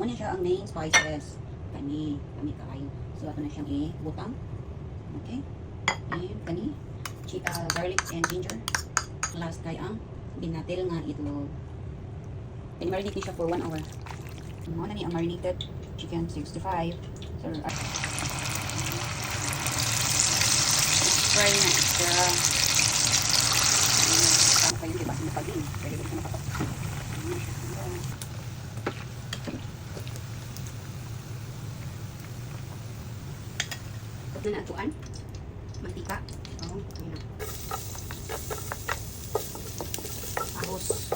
muna siya ang main spices. Kani kayo. So, ato na siyang ibutang. Okay? And kani, garlic and ginger. Last kay ang binatil nga itlog. Kani marinate ni siya for 1 hour. Ano na ni ang marinated chicken 65. So, fry na extra. Ano kayo, diba? Napagin. Pwede ko siya makapak. Na natuan mantika. Oh, ayun na. Ahos.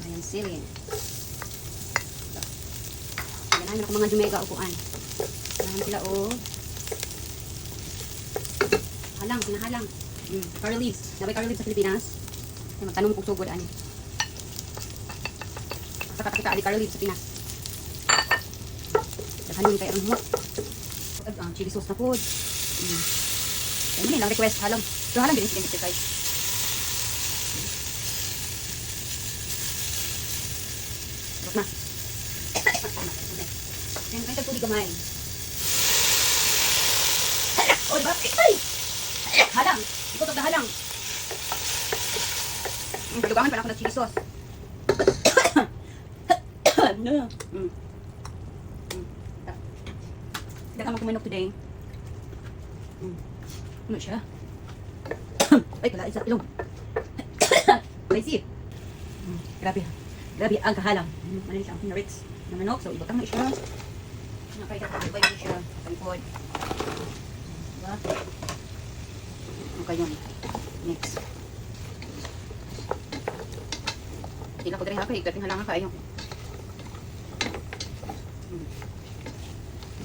Ayan sili. Ganahan ako mga dumega upuan. Ganahan sila halang, pinahalang. Curry leaves. Nabay curry leaves sa Pilipinas. Kaya magtanong kung sugod ani. Kita ali curry leaves sa Pinas. Hanon kay ang hot. Chili sauce na food. Ano ni lang request halang. So halang din sige guys. Sarap na. Yan kay tubig gamay. Oy, bakit? Ay! Halang. Ito to halang. Palugangan pa na ako ng chili sauce. No. Hindi ka magkumainok today. Ano siya? Ay, kala isa ilong. Spicy. Grabe. Grabe ang kahalang. Ano siya? Ang pinarits na manok. So, ibutang na siya. Nakaya ka. Ibay mo siya. Pangkod. Diba? Okay yun. Next. Hindi lang ko dali haka. Igating halangan ka. Ayun.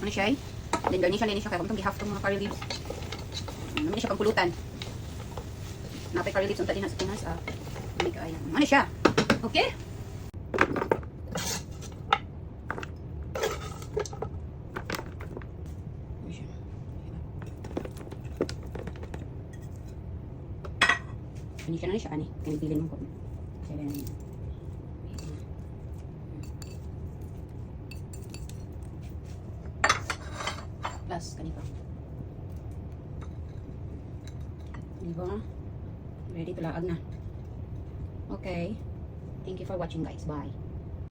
Ano siya eh? Then garnish siya kaya kung itong gihaf itong mga curry leaves. Namin siya pang pulutan. Napay curry leaves unta din sa Pinas. May kaya. Ano siya? Okay? Garnish na siya ani. Kanibilin mo ko. Kaya plus kanito. Diba? Ready to laag na. Okay. Thank you for watching guys. Bye.